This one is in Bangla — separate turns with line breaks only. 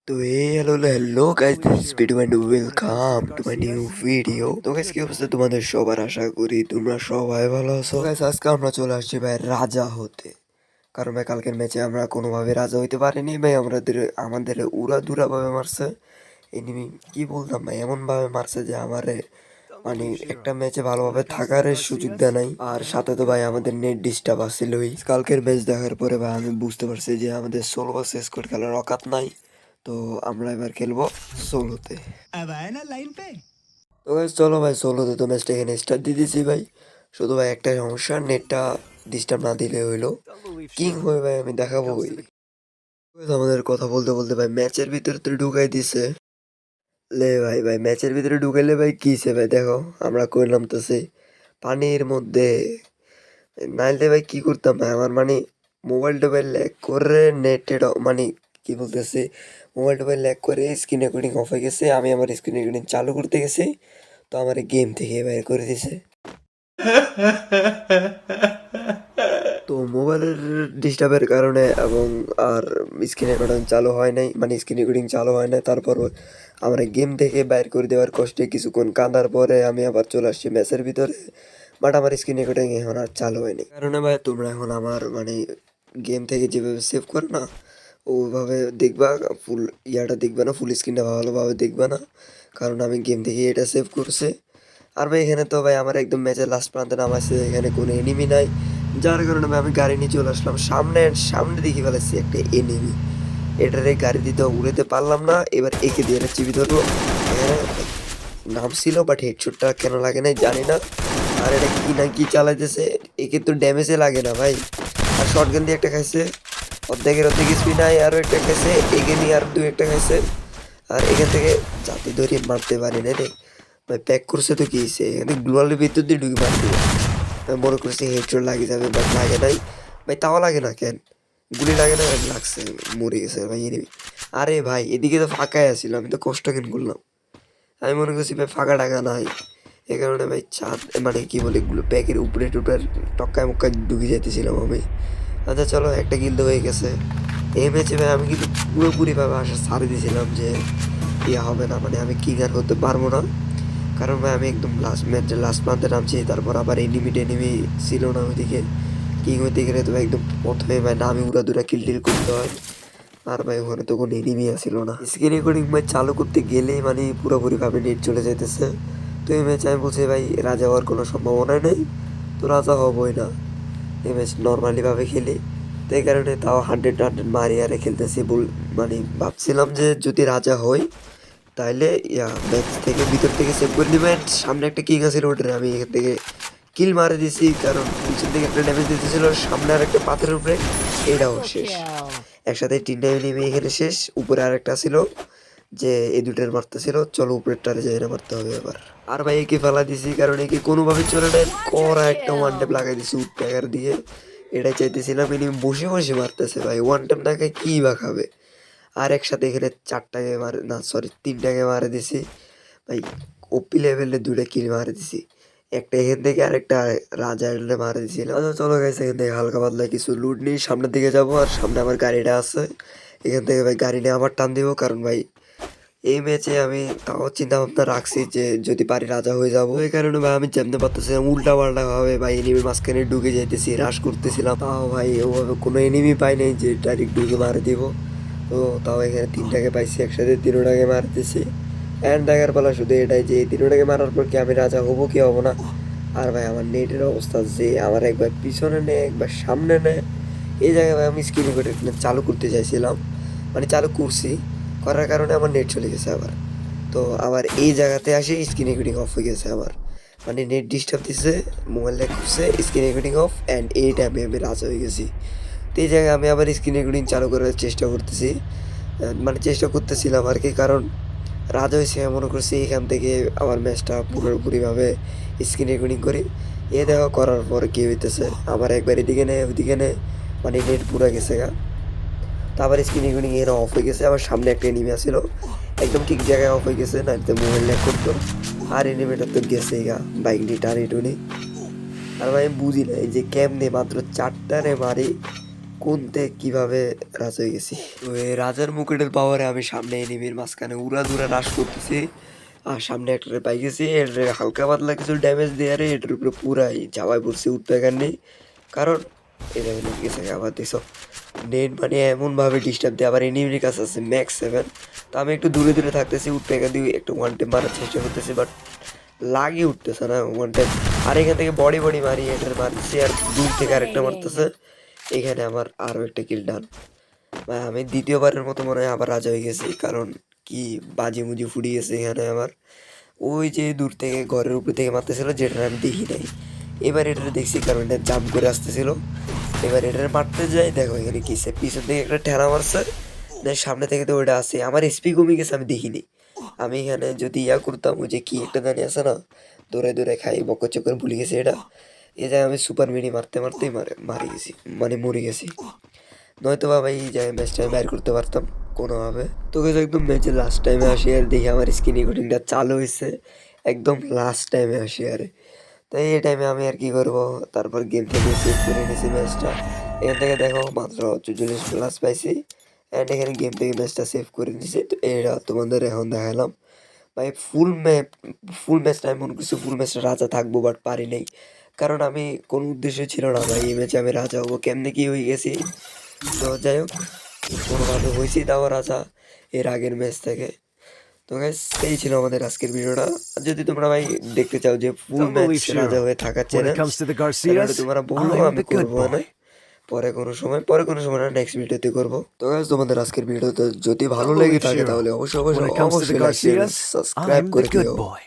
तो hello guys, this is Pidu and welcome to my new video. তো guys কি অবস্থা তোমাদের সবার, আশা করি তোমরা সবাই ভালো আছো। guys আজকে আমরা চলে আসছি ভাই রাজা হতে, কারণ ভাই কালকের ম্যাচে আমরা কোনোভাবে রাজা হইতে পারিনি ভাই। আমাদের উড়াধুরা ভাবে মারছে এনিমি। কি বলতাম ভাই, এমন ভাবে মারছে যে আমারে মানে একটা ম্যাচে ভালোভাবে থাকার সুযোগ দেয় নাই। আর সাথে তো ভাই আমাদের নেট ডিস্টার্ব আসছিলই। কালকের ম্যাচ দেখার পরে ভাই আমি বুঝতে পারছি যে আমাদের সোলো ভার্সেস স্কোয়াড খেলার অকাত নাই। তো আমরা এবার খেলবো সোলোতে। তো guys, চলো ভাই সোলোতে তো ম্যাচটা এখানে স্টার্ট দিয়ে দিয়েছি ভাই। শুধু ভাই একটা সমস্যা, নেটটা ডিস্টার্ব না দিলে হইলো। কিং হয়ে ভাই আমি দেখাবো ওই। আমাদের কথা বলতে বলতে ভাই ম্যাচের ভিতরে তো ঢুকাই দিছে। লে ভাই ভাই ম্যাচের ভিতরে ঢুকাইলে ভাই কিসে ভাই, দেখো আমরা কইলাম তো সে পানির মধ্যে। নাইলে ভাই কি করতাম ভাই, আমার মানে মোবাইল টোবাইল ল্যাগ করে নেটেড মানে কি বলতেছে, মোবাইল টোবাইল ল্যাগ করে স্ক্রিন রেকর্ডিং অফ হয়ে গেছে। আমি আমার স্ক্রিন রেকর্ডিং চালু করতে গেছি, তো আমার গেম থেকে বাইর করে দিছে। তো মোবাইলের ডিস্টার্বের কারণে এবং আর স্ক্রিন রেকর্ডিং চালু হয় নাই, মানে স্ক্রিন রেকর্ডিং চালু হয় নাই। তারপর আমার গেম থেকে বাইর করে দেওয়ার কষ্টে কিছুক্ষণ কাঁদার পরে আমি আবার চলে আসছি ম্যাচের ভিতরে। বাট আমার স্ক্রিন রেকর্ডিং এখন আর চালু হয়নি, কারণে ভাই তোমরা এখন আমার মানে গেম থেকে যেভাবে সেভ করো না ওইভাবে দেখবা, ফুল ইয়াটা দেখবা না, ফুল স্ক্রিনটা ভালোভাবে দেখবা না, কারণ আমি গেম থেকে এটা সেভ করছে। আর ভাই এখানে তো ভাই আমার একদম ম্যাচের লাস্ট প্রান্তে নামাইছে, এখানে কোনো এনিমি নাই, যার কারণে ভাই আমি গাড়ি নিয়ে চলে আসলাম। সামনে দেখি ফেলেছি একটা এনিমি, এটারে গাড়ি দিতে উড়াতে পারলাম না। এবার একে দিয়ে একটা চিবি ধরবো, এখানে নাম ছিল বাট হেডশটটা কেন লাগে নাই জানি না। আর এটা কি না কি চালাইতেছে, একে তো ড্যামেজে লাগে না ভাই। আর শর্টগান দিয়ে একটা খাইছে, অর্ধেক স্পিড নাই, আরও একটা খাইছে, এগে নিয়ে আর দু একটা খাইছে। আর এখান থেকে যাতে ধরে মারতে পারি না রে ভাই, প্যাক করছে তো কি হয়েছে, এখানে গ্লোয়ালের ভিতর দিয়ে ঢুকে মার দিবে। আমি মনে করছি হেডশট লাগে যাবে, বাট লাগে নাই ভাই। তাও লাগে না কেন, গুলি লাগে না, লাগছে, মরে গেছে ভাই এনিমি। আরে ভাই এদিকে তো ফাঁকাই আছিল, আমি তো কষ্ট কেন করলাম। আমি মনে করছি ভাই ফাঁকা টাকা নাই, এই কারণে ভাই চাঁদ মানে কি বলে এগুলো প্যাকের উপরে টুপের টক্কায় মক্কায় ঢুকে যেতেছিলাম আমি। আচ্ছা চলো, একটা গিল্ড হয়ে গেছে। এই ম্যাচে ভাই আমি কিন্তু পুরোপুরিভাবে আশা ছাড়ে দিয়েছিলাম যে ইয়া হবে না, মানে আমি কিং আর হতে পারবো না। কারণ ভাই আমি একদম লাস্ট প্রান্তে নামছি, তারপর আবার এনিমি ছিল না ওইদিকে। কিং হইতে গেলে তো ভাই একদম প্রথমে ভাই নামে উড়া কিল টিল করতে হয়। আর ভাই ওখানে তো কোনো এনিমি আসছিল না। স্ক্রিন রেকর্ডিং ভাই চালু করতে গেলেই মানে পুরোপুরিভাবে নেট চলে যাইতেছে। তো এই ম্যাচ আমি বলছি ভাই রাজা হওয়ার কোনো সম্ভাবনা নেই, তো রাজা হবই না। এই ম্যাচ নর্মালিভাবে খেলি, তো এই কারণে তাও 100 মারি আরে খেলতেছি। মানে ভাবছিলাম যে যদি রাজা হই তাইলে ম্যাচ থেকে ভিতর থেকে সেভ করে নেবেন। সামনে একটা কিং আছে ওটারে আমি এখান থেকে কিল মারে দিছি, কারণ পিছন থেকে একটা ড্যামেজ দিতেছিল, সামনে আর একটা পাথরের উপরে, এটাও শেষ। একসাথে 3টা নেমে এখানে শেষ। উপরে আর একটা ছিল যে এই দুটার মারতে ছিল, চলো উপরেরটারে যাই মারতে হবে এবার। আর ভাই একে ফেলা দিছি, কারণ একে কোনোভাবে চলে নেয়, করা একটা ওয়ান ট্যাপ লাগাই দিছি উডপ্যাকার দিয়ে। এটাই চাইতেছিলাম, এনে বসে বসে মারতেছে ভাই, ওয়ান ট্যাপ না খায় কী বা খাবে। আর একসাথে এখানে 4টাকে মারে না, সরি 3টাকে মারে দিছি ভাই। ওপি লেভেলে 2টা কিল মারে দিছি, একটা এখান থেকে আরেকটা রাজা মারে দিয়েছিলাম। আচ্ছা চলো গেছে, এখান থেকে হালকা পাতলা কিছু লুট নিয়ে সামনের দিকে যাবো। আর সামনে আমার গাড়িটা আছে, এখান থেকে ভাই গাড়ি নিয়ে আবার টান দিব, কারণ ভাই এই ম্যাচে আমি তাও চিন্তা ভাবনা রাখছি যে যদি পারি রাজা হয়ে যাবো। এই কারণে ভাই আমি জানতে পারতেছিলাম উল্টা পাল্টা ভাবে ভাই এনিমির মাঝখানে ঢুকে যাইতেছি, রাশ করতেছিলাম। তাও ভাই ওভাবে কোনো এনিমি পাই নাই যে ডাইরেক্ট ঢুকে মারে দিব। তো তাও এখানে 3টাকে পাইছি, একসাথে 3টাকে মারতেছি। অ্যান্ড দেখার পালা শুধু এটাই যে 3টাকে মারার পর কি আমি রাজা হবো কি হবো না। আর ভাই আমার নেটের অবস্থা যে আমার একবার পিছনে নেয় একবার সামনে নেয়। এই জায়গায় ভাই আমি স্ক্রিন রেকর্ডিং চালু করতে চাইছিলাম, মানে চালু করছি, করার কারণে আমার নেট চলে গেছে আবার। তো আবার এই জায়গাতে আসে স্ক্রিন রেকর্ডিং অফ হয়ে গেছে আমার, মানে নেট ডিস্টার্ব দিচ্ছে, মোবাইল ল্যাগ করছে, স্ক্রিন রেকর্ডিং অফ। অ্যান্ড এই টাইমে আমি রাজা হয়ে গেছি। তো এই জায়গায় আমি আবার স্ক্রিন রেকর্ডিং চালু করার চেষ্টা করতেছি, মানে চেষ্টা করতেছিলাম আর কি, কারণ রাজা হয়েছে মনে করছি এখান থেকে আমার ম্যাচটা পুরোপুরিভাবে স্ক্রিন রেকর্ডিং করি। এ দেখা করার পর কী হইতেছে, আমার একবার এদিকে নেয় ওইদিকে নেয়, মানে নেট পুরো গেছে গা। তো আবার স্ক্রিন রেকর্ডিং এর অফ হয়ে গেছে, আবার সামনে একটা এনিমি আসছিল, একদম ঠিক জায়গায় অফ হয়ে গেছে, না তো মোবাইল ল্যাগ করতো। আর এনিমিটা তো গেছে গা বাইক নিয়ে টানি টুনি। আর ভাই আমি বুঝি না এই যে কেমনে মাত্র 4টারে মারি কোনতে কিভাবে রাজা হয়ে গেছি। তো এই রাজার মুকুটের পাওয়ারে আমি সামনে এনিমির মাঝখানে উড়াধুরা রাশ করতেছি, আর সামনে একটা পাই গেছি, এর হালকা পাতলা কিছু ড্যামেজ দেওয়ারে এটার উপরে পুরাই চাওয়াই পড়ছে, উঠতে নেই। কারণ এটা হলে গেছে আবার দেখছো নেট মানে এমনভাবে ডিস্টার্ব দেয়, আবার এনিমির কাছে আছে ম্যাক্স 7। তো আমি একটু দূরে দূরে থাকতেছি, উঠতে দিয়ে একটু ওয়ান টেপ মারার চেষ্টা করতেছি, বাট লাগিয়ে উঠতেছে না ওয়ান টেপ। আর এখান থেকে বডি বডি মারি, এটার মারতেছি, আর দূর থেকে আরেকটা মারতেছে। এখানে আমার আরও একটা কিল ডান। ভাই আমি দ্বিতীয়বারের মতো মনে হয় আবার রাজা হয়ে গেছি, কারণ কি বাজি মুজি ফুটি গেছে এখানে আমার। ওই যে দূর থেকে ঘরের উপর থেকে মারতেছিল, যেটা আমি দেখি নাই। এবার এটা দেখছি, কারণ এটা জাম্প করে আসতেছিল। এবার এটা মারতে যাই, দেখো এখানে কিসে পিছন থেকে একটা ঠেলা মারছে, সামনে থেকে তো ওটা আছে। আমার এসপি কমে গেছে, আমি দেখিনি। আমি এখানে যদি ইয়া করতাম, ওই যে কি একটা জানি আছে না, দৌড়ে দৌড়ে খাই বকর চক্কর ভুলে গেছি এটা। এই জায়গায় আমি সুপার মিনি মারতে মারতেই মারি গেছি, মানে মরে গেছি। নয়তো বা ভাই এই জায়গায় ম্যাচটা আমি বাইর করতে পারতাম কোনোভাবে। তো গেছে একদম ম্যাচের লাস্ট টাইমে আসি, আর দেখি আমার স্ক্রিন রেকর্ডিংটা চালু হয়েছে একদম লাস্ট টাইমে আসি। আর তাই এই টাইমে আমি আর কি করবো, তারপর গেম থেকে সেভ করে নিয়েছি ম্যাচটা। এখান থেকে দেখো মাত্র 44+ পাইছি, অ্যান্ড এখানে গেম থেকে ম্যাচটা সেভ করে নিয়েছি। তো এটা তোমাদের এখন দেখালাম ভাই। ফুল ম্যাচটা এমন কিছু, ফুল ম্যাচটা রাজা থাকবো, বাট পারি নাই। কারণ আমি কোনো উদ্দেশ্য ছিল না ভাই এই ম্যাচে আমি রাজা হবো, কেমনে কি হয়ে গেছি। তো যাই হোক, কোনোভাবে হয়েছি তাও রাজা এর আগের ম্যাচ থেকে। তো গাইস এই ছিল আমাদের আজকের ভিডিওটা। আর যদি তোমরা ভাই দেখতে চাও যে ফুল
Don't
ম্যাচ
believe
রাজা
Shiro.
হয়ে থাকার
When it
challenge,
comes to the
তাহলে
Garcias,
তোমরা বলো,
I'm
আমি
the good
করবো না
boy.
পরে কোনো সময় না, নেক্সট ভিডিওতে করবো। তো গাইস তোমাদের আজকের ভিডিওতে যদি ভালো
Don't
লেগে
believe
থাকে
Shiro.
তাহলে অবশ্যই
When
অবশ্যই
it comes to the
অবশ্যই like share
Garcias,
subscribe
I'm the
করে
good
দিও।
boy.